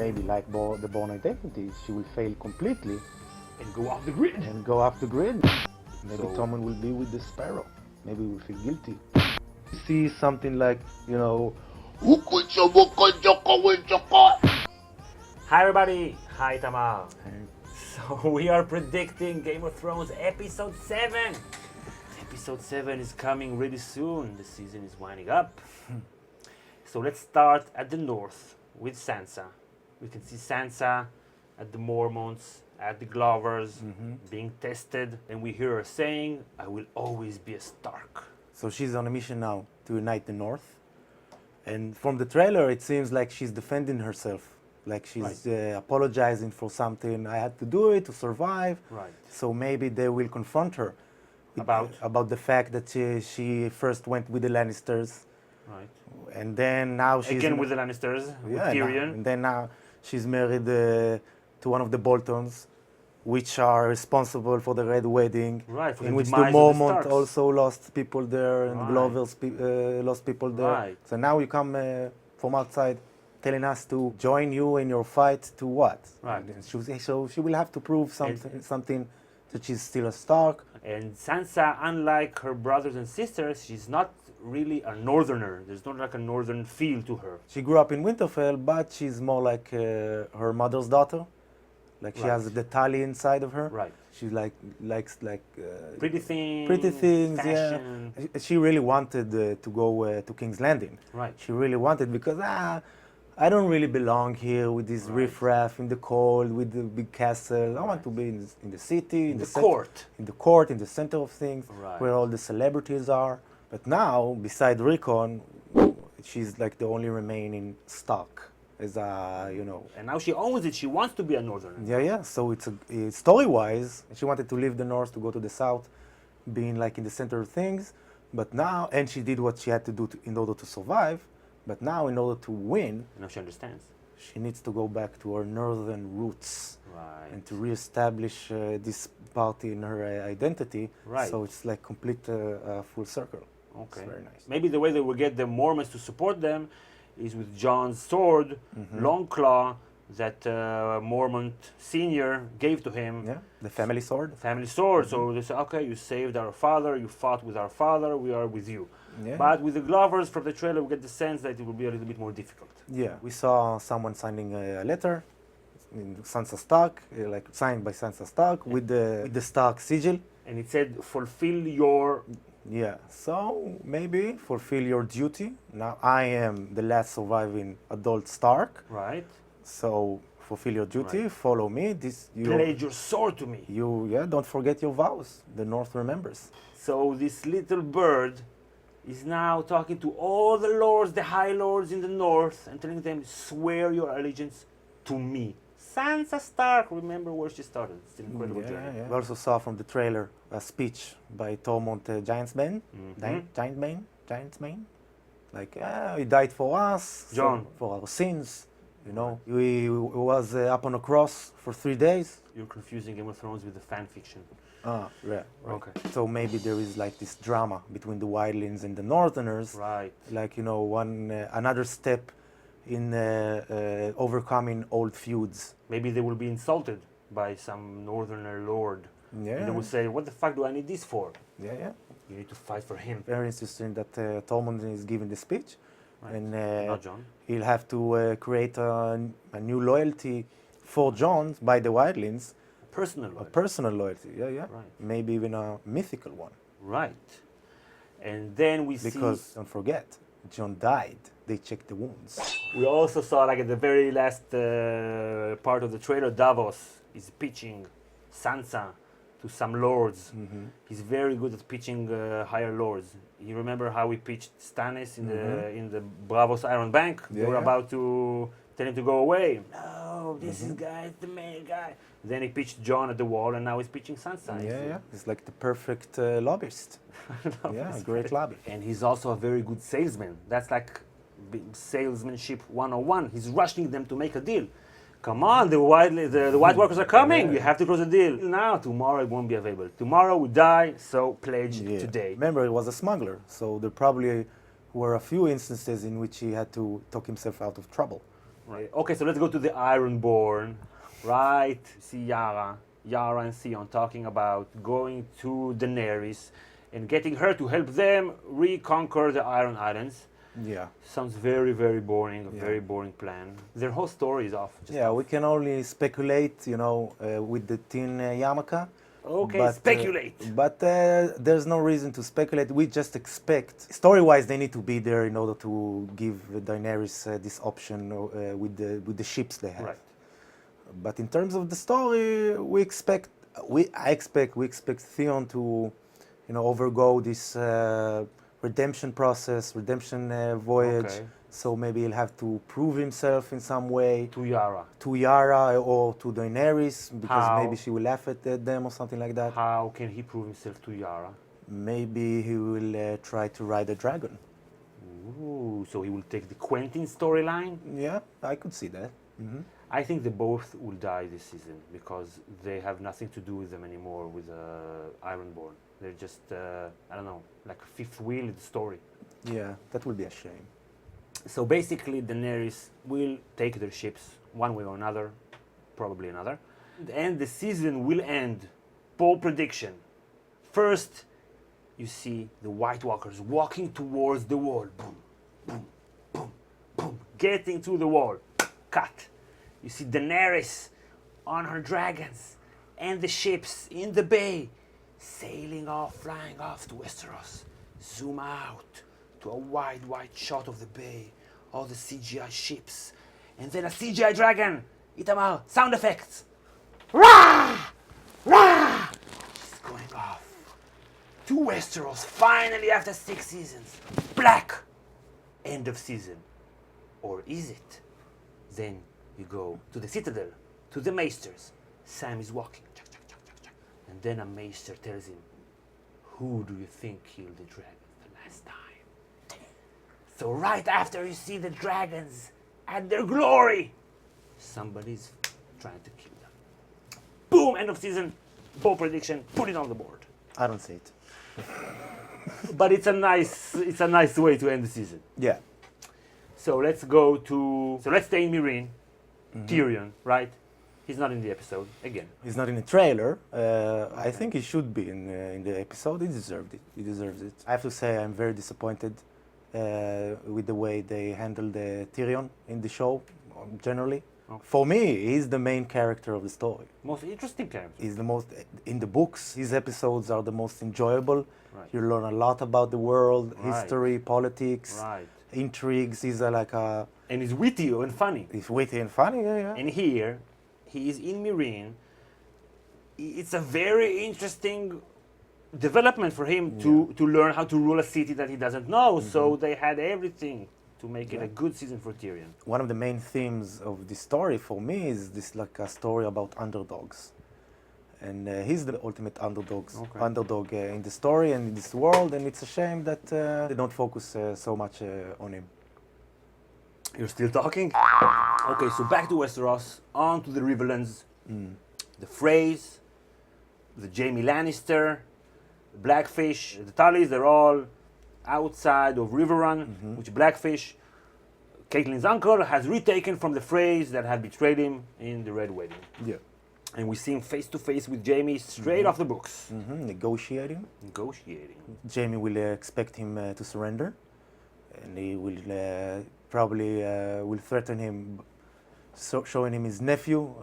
maybe like the Born Identity, she will fail completely And go off the grid. and go off the grid. Maybe So- Tommen will be with the Sparrow. Maybe we'll feel guilty. See something like, Hi everybody. Hi Tamar. and So we are predicting Game of Thrones episode 7. Episode 7 is coming really soon. The season is winding up. So let's start at the north with Sansa. We can see Sansa at the Mormonts, at the Glovers, being tested. And we hear her saying, I will always be a Stark. so she's on a mission now to unite the North. And from the trailer, it seems like she's defending herself. Like she's apologizing for something. I had to do it to survive. Right. So maybe they will confront her About the fact that she first went with the Lannisters, Right. and then now she's Again with the Lannisters, with Tyrion. and then now she's married to one of the Boltons, which are responsible for the Red Wedding, Right, for in the which the demise of the Mormont Starks. also lost people there, and Right. Glovers lost people there. Right. So now you come from outside, telling us to join you in your fight to what? Right. And so she will have to prove something that she's still a Stark. And Sansa, unlike her brothers and sisters, she's not really a northerner. There's not like a northern feel to her. She grew up in Winterfell, but she's more like her mother's daughter. Like she has Right. the Tally inside of her. Right. She likes Pretty things. pretty things. Fashion. Yeah. She really wanted to go to King's Landing. Right. She really wanted because I don't really belong here with this Right. riffraff in the cold with the big castle. I want to be in the city, in The center- court. in the court, in the center of things, Right. where all the celebrities are. But now, beside Rickon, she's like the only remaining Stark, as And now she owns it. She wants to be a northerner. Yeah. So it's story-wise, she wanted to leave the north to go to the south, being like in the center of things. But now, and she did what she had to do in order to survive. But now, in order to win, Now she understands. she needs to go back to her northern roots Right. and to reestablish this part in her identity. Right. So it's like complete full circle. Okay. It's very nice. Maybe the way they will get the Mormons to support them is with Jon's sword, Longclaw, that Mormont Senior gave to him. Yeah, the family sword. Family sword. So they say, okay, you saved our father, you fought with our father, we are with you. Yeah. But with the Glovers from the trailer, we get the sense that it will be a little bit more difficult. Yeah, we saw someone signing a letter, in Sansa Stark, like signed by Sansa Stark with the Stark sigil. And it said, fulfill your... Yeah, so maybe fulfill your duty. Now I am the last surviving adult Stark, Right. so fulfill your duty. Right. Follow me. Pledge your sword to me. Don't forget your vows. The North remembers. So this little bird is now talking to all the lords, the high lords in the north, and telling them, swear your allegiance to me. Sansa Stark, remember where she started. It's an incredible journey. We also saw from the trailer a speech by Tormund Giantsbane. Giantsbane. Like, he died for us, Jon. for our sins. He was up on a cross for 3 days. You're confusing Game of Thrones with the fan fiction. Yeah. Right. Okay. So maybe there is like this drama between the wildlings and the northerners. Right. Like, another step in overcoming old feuds. Maybe they will be insulted by some northerner lord. Yeah. And they will say, what the fuck do I need this for? Yeah. You need to fight for him. Very interesting that Tormund is giving the speech. Right. And Not Jon. he'll have to create a new loyalty for Jon by the wildlings. Personal A loyalty. personal loyalty, yeah. Right. Maybe even a mythical one. Right. And then we Because, see... don't forget, Jon died. They checked the wounds. We also saw, like at the very last part of the trailer, Davos is pitching Sansa to some lords. He's very good at pitching higher lords. You remember how we pitched Stannis in the Bravos Iron Bank? They were about to tell him to go away. No, this is guy's the main guy. Then he pitched Jon at the wall, and now he's pitching Sansa. Yeah. He's like the perfect lobbyist. Yeah, great lobby. And he's also a very good salesman. That's like salesmanship 101. He's rushing them to make a deal. Come on, the White Walkers are coming. You have to close the deal. Now, tomorrow it won't be available. Tomorrow we die, so pledge today. Remember, he was a smuggler, so there probably were a few instances in which he had to talk himself out of trouble. Right. Okay, so let's go to the Ironborn, right? See Yara and Theon talking about going to Daenerys and getting her to help them reconquer the Iron Islands. Yeah. Sounds very, very boring, a Yeah. very boring plan. Their whole story is off. Just Yeah, off. we can only speculate, with the teen Yamaka. Okay, speculate. But there's no reason to speculate. We just expect, story-wise, they need to be there in order to give Daenerys this option with the ships they have. Right. But in terms of the story, we expect Theon to, overgo this redemption process, redemption voyage. Okay. So maybe he'll have to prove himself in some way To Yara. to Yara or to Daenerys, because How? maybe she will laugh at them or something like that. How can he prove himself to Yara? Maybe he will try to ride a dragon. Ooh, so he will take the Quentin storyline? Yeah, I could see that. I think they both will die this season because they have nothing to do with them anymore with Ironborn. They're just, I don't know, like a fifth wheel in the story. Yeah, that would be a shame. So basically, Daenerys will take their ships one way or another, probably another, and the season will end. Bold prediction. First, you see the White Walkers walking towards the wall. Boom, boom, boom, boom, getting through the wall. Cut. You see Daenerys on her dragons and the ships in the bay, sailing off, flying off to Westeros. Zoom out to a wide shot of the bay, all the CGI ships, and then a CGI dragon. Itamar, sound effects. Rah! Rah! She's going off to Westeros, finally after 6 seasons. Black! End of season. Or is it? Then you go to the Citadel, to the Maesters. Sam is walking. And then a Maester tells him, who do you think killed the dragons the last time? So right after you see the dragons at their glory, somebody's trying to kill them. Boom, end of season, bold prediction, put it on the board. I don't see it. But it's a nice way to end the season. Yeah. So let's stay in Meereen. Tyrion, right? He's not in the episode again. He's not in the trailer. I think he should be in the episode. He deserved it. He deserves it. I have to say I'm very disappointed with the way they handled Tyrion in the show, generally. Oh. For me, he's the main character of the story. Most interesting character. He's the most, in the books, his episodes are the most enjoyable. Right. You learn a lot about the world, Right. history, politics, Right. intrigues. He's And he's witty and funny. he's witty and funny, yeah. And here, he is in Meereen. It's a very interesting development for him to learn how to rule a city that he doesn't know. So they had everything to make it a good season for Tyrion. One of the main themes of this story for me is this like a story about underdogs. And he's the ultimate underdog in the story and in this world, and it's a shame that they don't focus so much on him. You're still talking? Okay, so back to Westeros, on to the Riverlands. The Freys, the Jaime Lannister, the Blackfish, the Tullys, they're all outside of Riverrun, which Blackfish, Caitlyn's uncle, has retaken from the Freys that had betrayed him in the Red Wedding. Yeah. And we see him face to face with Jaime straight off the books. Negotiating. Negotiating. Jaime will expect him to surrender, and he will probably will threaten him, showing him his nephew,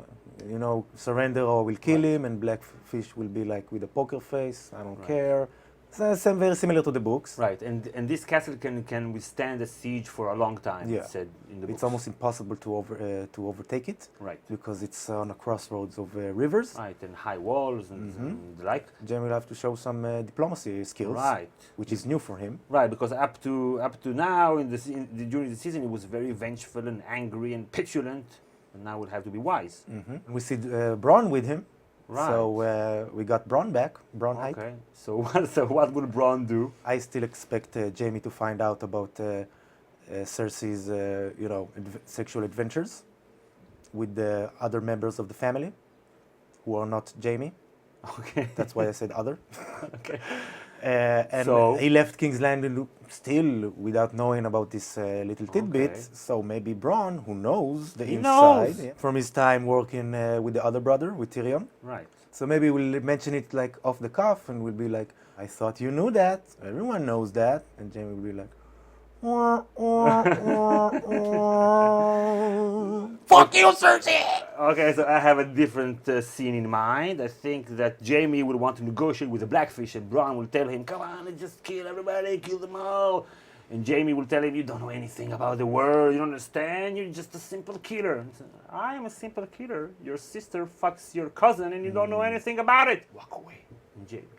surrender or we'll kill him, and Blackfish will be like with a poker face, I don't care. It's very similar to the books. Right, and this castle can withstand a siege for a long time, Yeah. it said in the books. It's almost impossible to overtake it, Right. because it's on a crossroads of rivers. Right, and high walls and the like. Jaime will have to show some diplomacy skills, Right. which is new for him. Right, because up to now during the season he was very vengeful and angry and petulant, and now we'll have to be wise. We see Bronn with him. Right. So we got Bronn back, Bronn hype. Okay, so what will Bronn do? I still expect Jaime to find out about Cersei's, sexual adventures with the other members of the family, who are not Jaime. Okay. That's why I said other. Okay. And So- he left King's Landing still without knowing about this little tidbit. Okay. So maybe Bronn, who knows the He inside knows. from his time working with the other brother, with Tyrion. Right. So maybe we'll mention it like off the cuff, and we'll be like, "I thought you knew that. Everyone knows that." And Jaime will be like, "Wah, wah, wah, wah. "Fuck you, Cersei!" Okay, so I have a different scene in mind. I think that Jaime will want to negotiate with the Blackfish, and Bronn will tell him, "Come on, let's just kill everybody, kill them all." And Jaime will tell him, "You don't know anything about the world. You don't understand. You're just a simple killer." And so, "I am a simple killer. Your sister fucks your cousin, and you don't know anything about it. Walk away." And Jaime.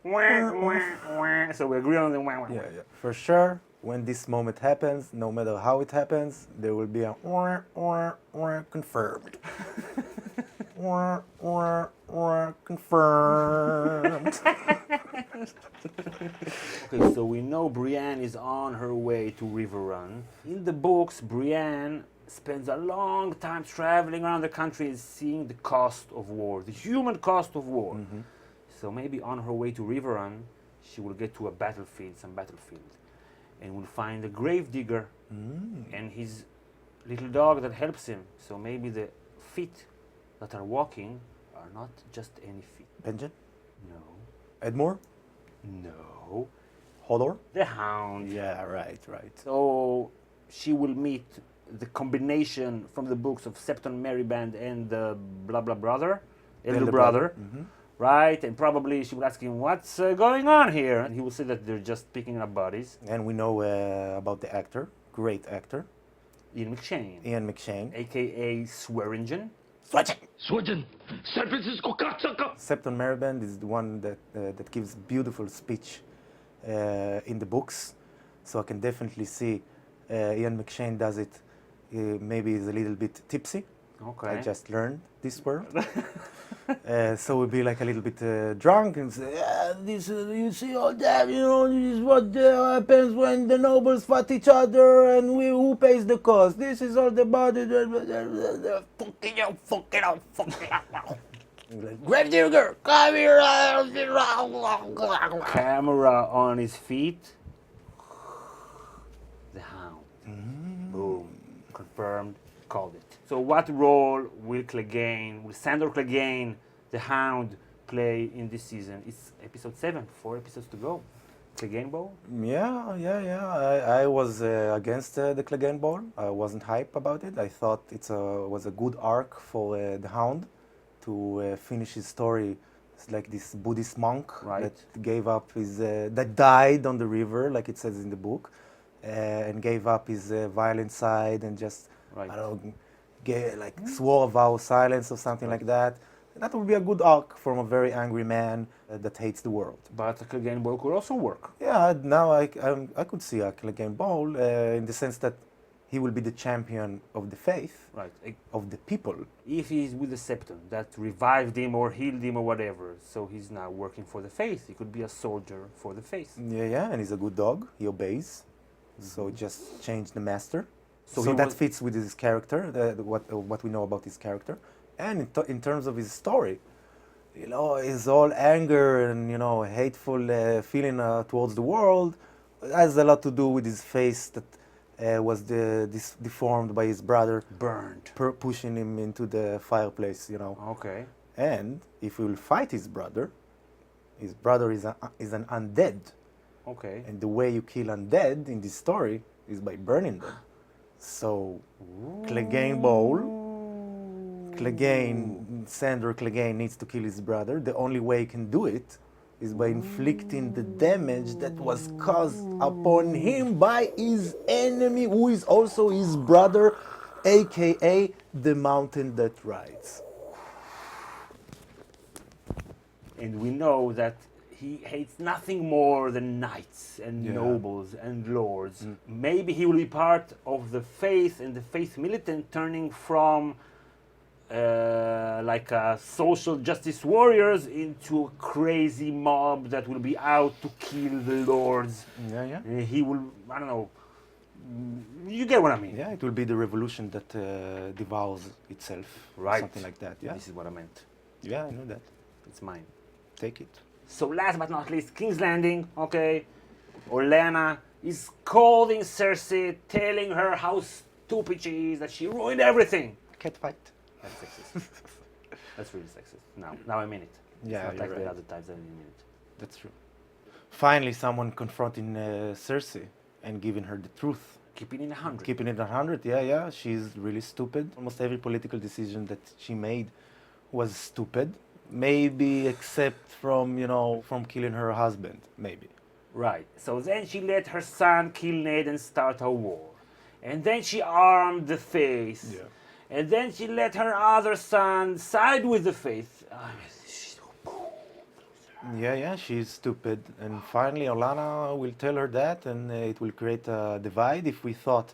Wah, wah, wah. So we agree on the wah, wah, wah. Yeah, yeah. For sure, when this moment happens, no matter how it happens, there will be a confirmed. Confirmed. Okay, so we know Brienne is on her way to River Run. In the books, Brienne spends a long time traveling around the country and seeing the cost of war, the human cost of war. So maybe on her way to River Run, she will get to a battlefield, and will find a gravedigger and his little dog that helps him. So maybe the feet that are walking are not just any feet. Benjen? No. Edmure? No. Hodor? The Hound. Yeah, right. So she will meet the combination from the books of Septon Meriband and the blah blah brother, elder brother, right? And probably she will ask him, "What's going on here?" And he will say that they're just picking up bodies. And we know about the actor, great actor, Ian McShane, Ian McShane. aka Swearingen. Sweden, San Francisco cocksucker. Septon Meriband is the one that gives beautiful speech in the books. So I can definitely see Ian McShane does it. Maybe he's a little bit tipsy. Okay. I just learned this word. So we'll be like a little bit drunk and say, "Yeah, this you see all that, you know, this is what happens when the nobles fight each other, and who pays the cost. This is all the body. Fuck it out. Gravedigger, come here. Camera on his feet. The Hound. Boom. Confirmed. Called it. So what role will Sandor Clegane, the Hound, play in this season? It's episode 7, 4 episodes to go. Clegane Bowl? Yeah. I was against the Clegane Ball. I wasn't hype about it. I thought it was a good arc for the Hound to finish his story. It's like this Buddhist monk Right. that died on the river, like it says in the book, and gave up his violent side and just, Right. I don't know, swore a vow of silence or something like that. That would be a good arc from a very angry man that hates the world. But the Clegane Bowl could also work. Yeah, now I could see a Clegane Bowl in the sense that he will be the champion of the faith, Right. of the people. If he's with the Septon that revived him or healed him or whatever, so he's now working for the faith. He could be a soldier for the faith. Yeah, and he's a good dog. He obeys. So just change the master. So So he that was- fits with his character, what we know about his character. And in terms of his story, his all anger and, hateful feeling towards the world has a lot to do with his face that was deformed by his brother Burned. pushing him into the fireplace, Okay. And if he will fight his brother is an undead. Okay. And the way you kill undead in this story is by burning them. So, Clegane Bowl, Sandor Clegane needs to kill his brother. The only way he can do it is by inflicting the damage that was caused upon him by his enemy, who is also his brother, aka the mountain that rides. And we know that he hates nothing more than knights and Yeah. nobles and lords. Maybe he will be part of the faith and the faith militant, turning from like social justice warriors into a crazy mob that will be out to kill the lords. Yeah. And he will, I don't know, you get what I mean. Yeah, it will be the revolution that devours itself. Right. Something like that, yeah. This is what I meant. Yeah, I know that. It's mine. Take it. So last but not least, King's Landing, okay, Olenna is scolding Cersei, telling her how stupid she is, that she ruined everything. Cat fight. That's sexist. That's really sexist. Now I mean it. Yeah, It's not you're like the right. other times I didn't mean it. That's true. Finally, someone confronting Cersei and giving her the truth. Keeping it 100. Keeping it 100, yeah. She's really stupid. Almost every political decision that she made was stupid. Maybe except from killing her husband, maybe. Right. So then she let her son kill Ned and start a war. And then she armed the Faith. Yeah. And then she let her other son side with the Faith. Yeah, she's stupid. And finally, Olenna will tell her that, and it will create a divide. If we thought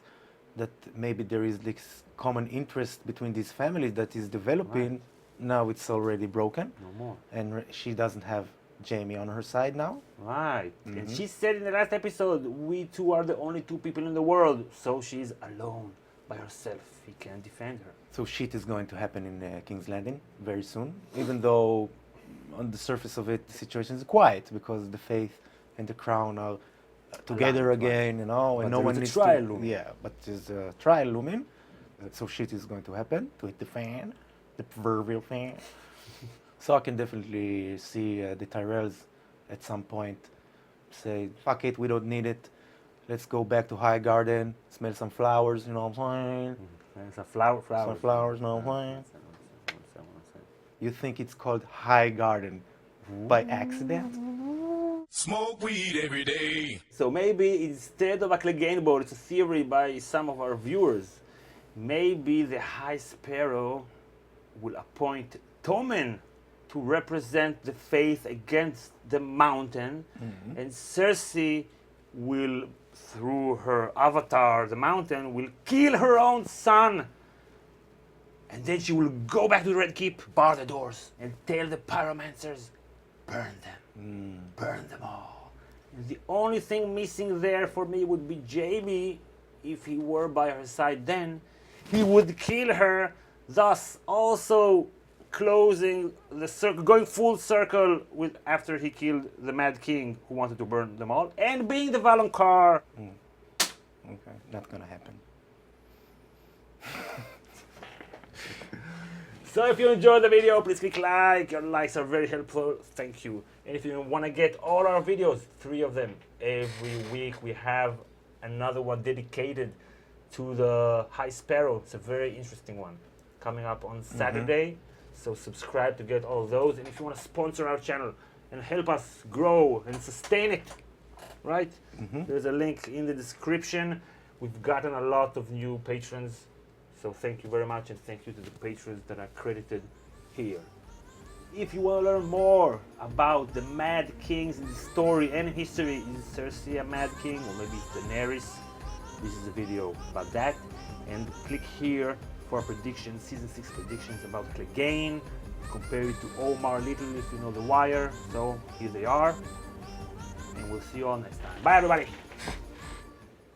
that maybe there is this common interest between these families that is developing, now it's already broken. No more. And she doesn't have Jaime on her side now. Right. And she said in the last episode, we two are the only two people in the world. So she's alone by herself. He can't defend her. So shit is going to happen in King's Landing very soon, even though on the surface of it, the situation is quiet because the Faith and the Crown are together Aligned, right. again, and But no there one is a needs trial to. looming. Yeah, but there's a trial looming. So shit is going to happen to hit the fan, the proverbial fan. So I can definitely see the Tyrells at some point say, "Fuck it, we don't need it. Let's go back to High Garden, smell some flowers." You know what I'm saying? It's a flower. Some flowers, no way. You think it's called High Garden by accident? Smoke weed every day. So maybe instead of a Clegane boat, it's a theory by some of our viewers, maybe the High Sparrow will appoint Tommen to represent the Faith against the Mountain, and Cersei will, through her avatar, the Mountain, will kill her own son. And then she will go back to the Red Keep, bar the doors, and tell the pyromancers, burn them. Burn them all. And the only thing missing there for me would be Jaime. If he were by her side then, he would kill her, thus also closing the circle, going full circle with after he killed the Mad King who wanted to burn them all, and being the Valonqar. Okay, not gonna happen. So if you enjoyed the video, please click like. Your likes are very helpful. Thank you. And if you want to get all our videos, 3 of them every week, we have another one dedicated to the High Sparrow. It's a very interesting one coming up on Saturday. So subscribe to get all of those. And if you want to sponsor our channel and help us grow and sustain it, right? There's a link in the description. We've gotten a lot of new patrons. So thank you very much, and thank you to the patrons that are credited here. If you want to learn more about the Mad Kings in the story and history, is Cersei a Mad King, or maybe it's Daenerys? This is a video about that. And click here for predictions, season 6 predictions about Clegane. Compare it to Omar Little if you know The Wire. So here they are. And we'll see you all next time. Bye everybody!